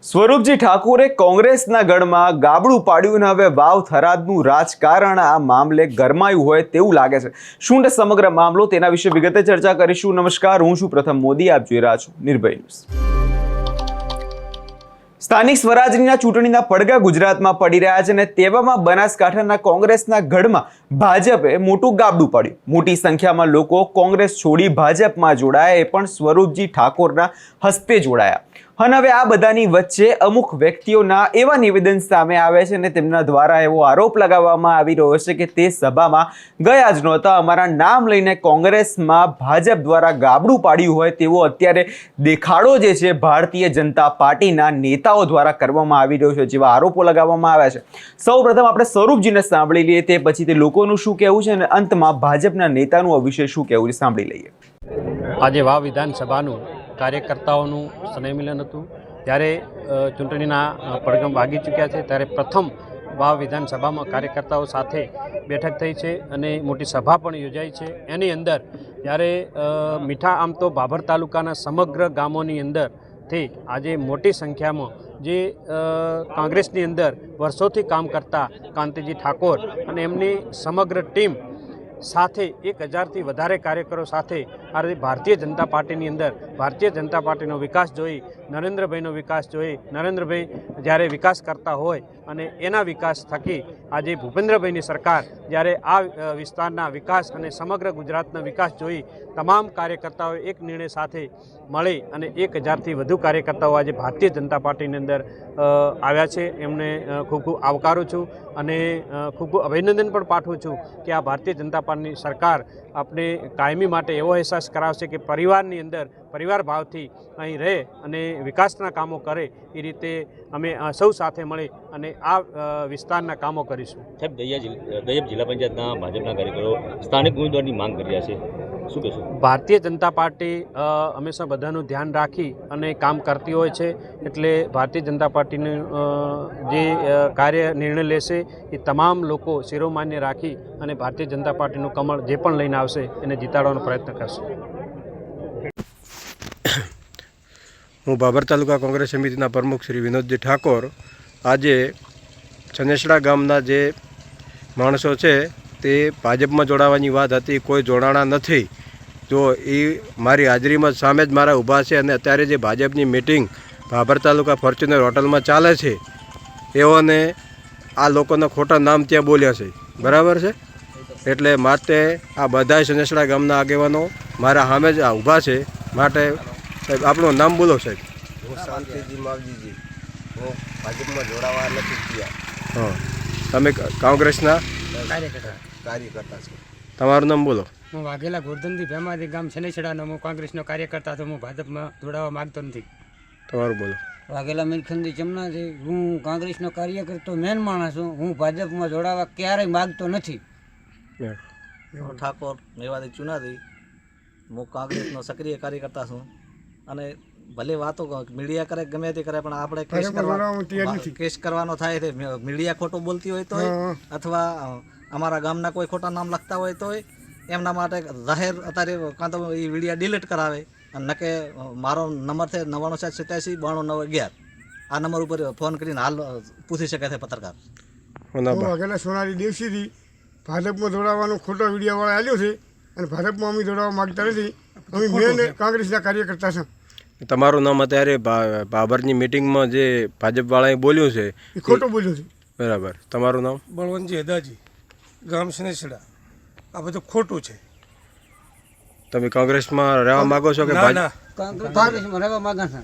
સ્વરૂપજી ઠાકોરે કોંગ્રેસના ગઢમાં ગાબડું પાડ્યું અને હવે વાવ થરાદનું રાજકારણ આ મામલે ગરમાયું હોય તેવું લાગે છે। શું છે સમગ્ર મામલો, તેના વિશે વિગતે ચર્ચા કરીશું। નમસ્કાર, હું છું પ્રથમ મોદી, આપ જોઈ રહ્યા છો નિર્ભય ન્યૂઝ। સ્થાનિક સ્વરાજની ચૂંટણીના પડઘા ગુજરાતમાં પડી રહ્યા છે અને તેવામાં બનાસકાંઠાના કોંગ્રેસના ગઢમાં ભાજપે મોટું ગાબડું પાડ્યું। મોટી સંખ્યામાં લોકો કોંગ્રેસ છોડી ભાજપમાં જોડાયા, એ પણ સ્વરૂપજી ઠાકોરના હસ્તે જોડાયા। અને હવે આ બધાની વચ્ચે અમુક વ્યક્તિઓના એવા નિવેદન સામે આવે છે અને તેમના દ્વારા એવો આરોપ લગાવવામાં આવી રહ્યો છે કે તે સભામાં ગયા જ નહોતા, અમારા નામ લઈને કોંગ્રેસમાં ભાજપ દ્વારા ગાબડું પાડ્યું હોય તેવો અત્યારે દેખાડો જે છે ભારતીય જનતા પાર્ટીના નેતાઓ દ્વારા કરવામાં આવી રહ્યો છે, જેવા આરોપો લગાવવામાં આવ્યા છે। સૌપ્રથમ આપણે સ્વરૂપજીને સાંભળી લઈએ, તે પછી તે લોકોનું શું કહેવું છે અને અંતમાં ભાજપના નેતાનું આ વિશે શું કહેવું છે, સાંભળી લઈએ। આજે વાવ વિધાનસભાનું કાર્યકર્તાઓનું સ્નેહમિલન હતું, ત્યારે ચૂંટણીના પડઘમ વાગી ચૂક્યા છે, ત્યારે પ્રથમ વાવ વિધાનસભામાં કાર્યકર્તાઓ સાથે બેઠક થઈ છે અને મોટી સભા પણ યોજાઈ છે। એની અંદર જ્યારે મીઠા આમ તો ભાભર તાલુકાના સમગ્ર ગામોની અંદરથી આજે મોટી સંખ્યામાં જે કોંગ્રેસની અંદર વર્ષોથી કામ કરતા કાંતિજી ઠાકોર અને એમની સમગ્ર ટીમ સાથે 1000થી વધારે કાર્યકરો સાથે આ ભારતીય જનતા પાર્ટીની અંદર ભારતીય જનતા પાર્ટીનો વિકાસ જોઈ, નરેન્દ્રભાઈનો વિકાસ જોઈ, નરેન્દ્રભાઈ જ્યારે વિકાસ કરતા હોય અને એના વિકાસ થકી આજે ભૂપેન્દ્રભાઈની સરકાર જ્યારે આ વિસ્તારના વિકાસ અને સમગ્ર ગુજરાતના વિકાસ જોઈ તમામ કાર્યકર્તાઓ એક નિર્ણય સાથે મળી અને 1000થી વધુ કાર્યકર્તાઓ આજે ભારતીય જનતા પાર્ટીની અંદર આવ્યા છે। એમને ખૂબ ખૂબ આવકારું છું અને ખૂબ ખૂબ અભિનંદન પણ પાઠવું છું કે આ ભારતીય જનતા પાર્ટીની સરકાર આપણે કાયમી માટે એવો અહેસાસ કરાવશે કે પરિવારની અંદર પરિવાર ભાવથી અહીં રહે અને વિકાસના કામો કરે, એ રીતે અમે સૌ સાથે મળી અને આ વિસ્તારના કામો કરીશું। સાહેબ, દહેજ જિલ્લા પંચાયતના ભાજપના કાર્યકરો સ્થાનિક ઉમેદવારની માંગ કરી રહ્યા છે, શું કહેશો? ભારતીય જનતા પાર્ટી હંમેશા બધાનું ધ્યાન રાખી અને કામ કરતી હોય છે, એટલે ભારતીય જનતા પાર્ટીનું જે કાર્ય નિર્ણય લેશે એ તમામ લોકો શિરોમાન્ય રાખી અને ભારતીય જનતા પાર્ટીનું કમળ જે પણ લઈને આવશે એને જીતાડવાનો પ્રયત્ન કરશે। હું ભાભર તાલુકા કોંગ્રેસ સમિતિના પ્રમુખ શ્રી વિનોદજી ઠાકોર આજે છનેસડા ગામના જે માણસો છે તે ભાજપમાં જોડાવાની વાત હતી, કોઈ જોડાણા નથી, જો એ મારી હાજરીમાં સામે જ મારા ઊભા છે અને અત્યારે જે ભાજપની મિટિંગ ભાભર તાલુકા ફોર્ચ્યુનર હોટલમાં ચાલે છે એઓને આ લોકોના ખોટા નામ ત્યાં બોલ્યા છે, બરાબર છે? એટલે માટે આ બધા છનેસડા ગામના આગેવાનો મારા સામે જ ઊભા છે, માટે સાહેબ આપણું નામ બોલો સાહેબ। હું શાંતિજી માવજીજી, હું ભાજપમાં જોડાવા નથી ગયા। હા, તમે કોંગ્રેસના કાર્યકર્તા છો? તમારું નામ બોલો। હું વાઘેલા ગોરધનથી ભેમાથી ગામ છનેસડાનો હું કોંગ્રેસનો કાર્યકર્તા હતો, હું ભાજપમાં જોડાવા માગતો નથી। તમારું બોલો। વાઘેલા મિલખંડી જમનાથી હું કોંગ્રેસનો કાર્યકર્તો મેન માણસ છું, હું ભાજપમાં જોડાવા ક્યારેય માગતો નથી। હું ઠાકોર મેવાડી ચુનારી, હું કોંગ્રેસનો સક્રિય કાર્યકર્તા છું અને ભલે વાતો મીડિયા કરે ગમે તે કરે પણ આપણે કેસ કરવાનો થાય છે, મીડિયા ખોટું બોલતી હોય તો અથવા અમારા ગામના કોઈ ખોટા નામ લખતા હોય તો એમના માટે જાહેર અત્યારે કાં તો એ વિડીયા ડિલીટ કરાવે અને નકે મારો નંબર છે 9787929911, આ નંબર ઉપર ફોન કરીને હાલ પૂછી શકે છે પત્રકાર। વાઘેલા સોનારી દેવસીથી ભાજપમાં જોડાવાનો ખોટો વિડીયોવાળા આવ્યો છે અને ભાજપમાં અમે જોડાવા માગતા નથી, અમે મેન કોંગ્રેસના કાર્યકર્તા છે। તમારું નામ અત્યારે ભાભરની મિટિંગમાં જે ભાજપવાળાએ બોલ્યું છે એ ખોટું બોલ્યું છે, બરાબર? તમારું નામ? બળવંતજી હદાજી, ગામ છનેસડા। આ બધું ખોટું છે। તમે કોંગ્રેસમાં રહેવા માંગો છો કે કોંગ્રેસમાં રહેવા માંગા છે?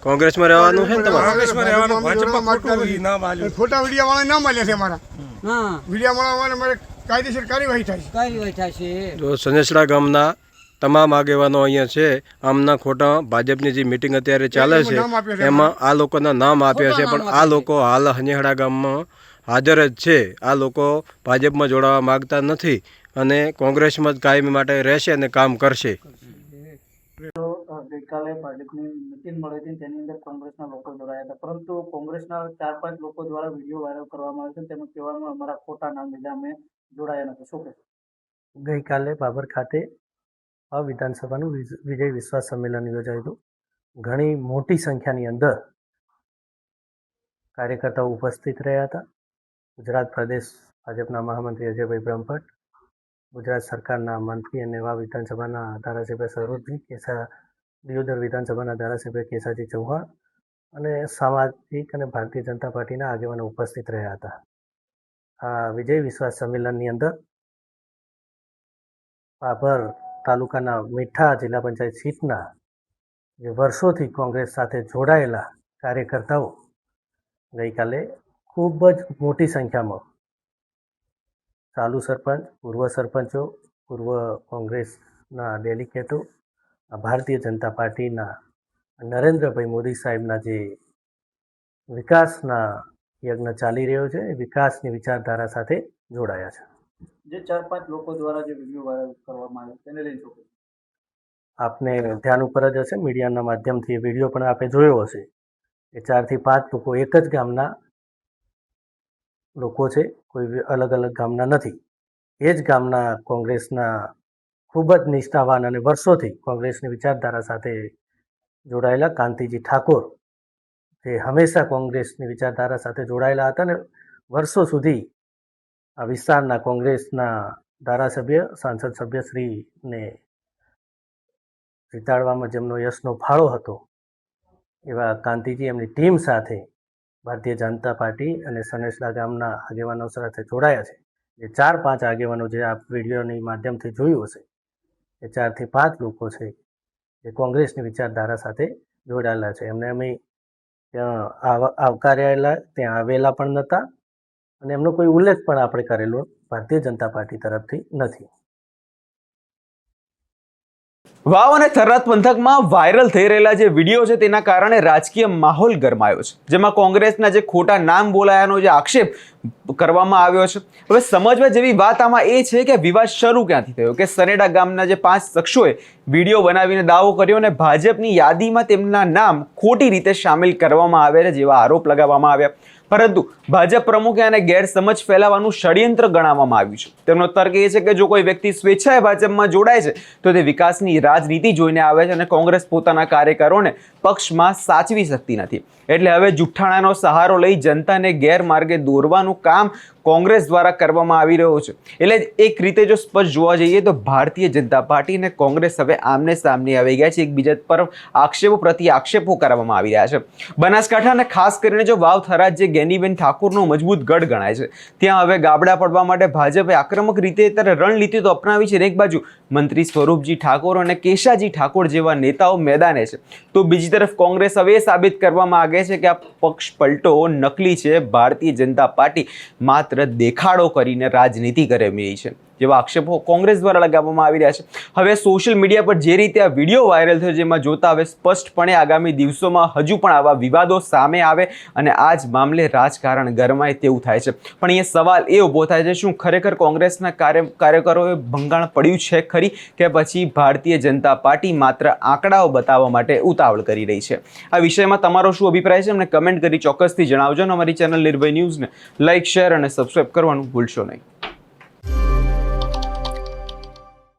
કોંગ્રેસમાં રહેવાનું છે ને તમારે? કોંગ્રેસમાં રહેવાનું, ભાજપમાં ખોટું નામ આલ્યું, ખોટા વિડીયોવાળા નામ આલ્યા છે અમારા। હા, વિડીયોવાળા મારે કાયદેસર કાર્યવાહી થાય છે। કાર્યવાહી થાય છે। જો છનેસડા ગામના તમામ આગેવાનો અહીંયા છે, આમના ખોટા ભાજપની જે મિટિંગ અત્યારે ચાલે છે એમાં આ લોકોના નામ આપ્યા છે, પણ આ લોકો હાલ હનેહડા ગામમાં હાજર જ છે। આ લોકો ભાજપમાં જોડાવા માગતા નથી અને કોંગ્રેસમાં જ કાયમી માટે રહેશે અને કામ કરશે। ગઈકાલે ભાજપની મિટિંગ મળી હતી, તેની અંદર કોંગ્રેસના લોકો જોડાયા હતા, પરંતુ કોંગ્રેસના 4-5 લોકો દ્વારા વિડીયો વાયરલ કરવામાં આવ્યો છે, તેમાં કહેવામાં અમારા ખોટા નામ લીધા અમે જોડાયા નથી, શું કહેશો? ગઈકાલે ભાભર ખાતે આ વિધાનસભાનું વિજય વિશ્વાસ સંમેલન યોજાયું હતું। ઘણી મોટી સંખ્યાની અંદર કાર્યકર્તાઓ ઉપસ્થિત રહ્યા હતા. ગુજરાત પ્રદેશ ભાજપના મહામંત્રી અજયભાઈ બ્રહ્મભટ્ટ, ગુજરાત સરકારના મંત્રી અને એવા વિધાનસભાના ધારાસભ્ય સરોજજી કેસા, દિયોદર વિધાનસભાના ધારાસભ્ય કેસાજી ચૌહાણ અને સામાજિક અને ભારતીય જનતા પાર્ટીના આગેવાનો ઉપસ્થિત રહ્યા હતા. આ વિજય વિશ્વાસ સંમેલનની અંદર બાબર તાલુકાના મીઠા જિલ્લા પંચાયત સીટના જે વર્ષોથી કોંગ્રેસ સાથે જોડાયેલા કાર્યકર્તાઓ ગઈકાલે ખૂબ જ મોટી સંખ્યામાં ચાલુ સરપંચ, પૂર્વ સરપંચો, પૂર્વ કોંગ્રેસના ડેલિગેટો, ભારતીય જનતા પાર્ટીના નરેન્દ્રભાઈ મોદી સાહેબના જે વિકાસના યજ્ઞ ચાલી રહ્યો છે એ વિકાસની વિચારધારા સાથે જોડાયા છે. જે 4-5 લોકો દ્વારા જે વિડીયો વાયરલ કરવામાં આવ્યો તેને લઈને શું કહેશો? આપને ધ્યાન ઉપર જ હશે, મીડિયાના માધ્યમથી એ વિડીયો પણ આપે જોયો હશે. એ 4 થી 5 લોકો એક જ ગામના લોકો છે, કોઈ અલગ અલગ ગામના નથી. એ જ ગામના કોંગ્રેસના ખૂબ જ નિષ્ઠાવાન અને વર્ષોથી કોંગ્રેસની વિચારધારા સાથે જોડાયેલા કાંતિજી ઠાકોર, જે હંમેશા કોંગ્રેસની વિચારધારા સાથે જોડાયેલા હતા અને વર્ષો સુધી આ વિસ્તારના કોંગ્રેસના ધારાસભ્ય, સાંસદ સભ્યશ્રીને જીતાડવામાં જેમનો યશનો ફાળો હતો, એવા કાંતિજી એમની ટીમ સાથે ભારતીય જનતા પાર્ટી અને સનેસડા ગામના આગેવાનો સાથે જોડાયા છે. જે 4-5 આગેવાનો જે આ વિડીયોની માધ્યમથી જોયું હશે, એ 4 થી 5 લોકો છે જે કોંગ્રેસની વિચારધારા સાથે જોડાયેલા છે. એમને અમે ત્યાં આવકાર્યાયેલા, ત્યાં આવેલા પણ નહોતા અને એમનો કોઈ ઉલ્લેખ પણ આપણે કરેલો ભારતીય જનતા પાર્ટી તરફથી નથી. વાવ અને થરાદ પંથકમાં વાયરલ થઈ રહેલા જે વિડીયો છે તેના કારણે રાજકીય માહોલ ગરમાયો છે, જેમાં કોંગ્રેસના જે ખોટા નામ બોલાયાનો જે આક્ષેપ કરવામાં આવ્યો છે. હવે સમજવા જેવી વાત આમાં એ છે કે વિવાદ શરૂ ક્યાંથી થયો કે સનેડા ગામના જે 5 શખ્સોએ વિડીયો બનાવીને દાવો કર્યો અને ભાજપની યાદીમાં તેમના નામ ખોટી રીતે સામેલ કરવામાં આવ્યા જેવા આરોપ લગાવવામાં આવ્યા. પરંતુ ભાજપ પ્રમુખે આને ગેરસમજ ફેલાવવાનું ષડયંત્ર ગણાવવામાં આવ્યું છે. તેમનો તર્ક એ છે કે જો કોઈ વ્યક્તિ સ્વેચ્છાએ ભાજપમાં જોડાય છે તો તે વિકાસની રાજનીતિ જોઈને આવે છે અને કોંગ્રેસ પોતાના કાર્યકરોને પક્ષમાં સાચવી શકતી નથી. એટલે હવે જુઠ્ઠાણાનો સહારો લઈ જનતાને ગેરમાર્ગે દોરવાનું કામ કોંગ્રેસ દ્વારા કરવામાં આવી રહ્યો છે. એટલે એક રીતે જો સ્પષ્ટ જોવા જઈએ તો ભારતીય જનતા પાર્ટી અને કોંગ્રેસ હવે આમને સામને આવી ગયા છે. એકબીજા પર આક્ષેપો પ્રતિ આક્ષેપો કરવામાં આવી રહ્યા છે. બનાસકાંઠા અને ખાસ કરીને જો વાવ થરાદ જે ગેનીબેન ઠાકોરનો મજબૂત ગઢ ગણાય છે, ત્યાં હવે ગાબડા પડવા માટે ભાજપે આક્રમક રીતે ત્યારે રણનીતિ તો અપનાવી છે. એક બાજુ મંત્રી સ્વરૂપજી ઠાકોર અને કેશાજી ઠાકોર જેવા નેતાઓ મેદાને છે, તો બીજી તરફ કોંગ્રેસ હવે સાબિત કરવા માંગે છે કે આ પક્ષ પલટો નકલી છે. ભારતીય જનતા પાર્ટી માત્ર દેખાડો કરીને રાજનીતિ કરે રહી છે જેવા આક્ષેપો કોંગ્રેસ દ્વારા લગાવવામાં આવી રહ્યા છે. હવે સોશિયલ મીડિયા પર જે રીતે આ વિડીયો વાયરલ થયો, જેમાં જોતા હવે સ્પષ્ટપણે આગામી દિવસોમાં હજુ પણ આવા વિવાદો સામે આવે અને આ જ મામલે રાજકારણ ગરમાય તેવું થાય છે. પણ અહીંયા સવાલ એ ઊભો થાય છે, શું ખરેખર કોંગ્રેસના કાર્યકરોએ ભંગાણ પડ્યું છે ખરી કે પછી ભારતીય જનતા પાર્ટી માત્ર આંકડાઓ બતાવવા માટે ઉતાવળ કરી રહી છે? આ વિષયમાં તમારો શું અભિપ્રાય છે અમને કમેન્ટ કરી ચોક્કસથી જણાવજો અને અમારી ચેનલ નિર્ભય ન્યૂઝને લાઇક, શેર અને સબસ્ક્રાઇબ કરવાનું ભૂલશો નહીં.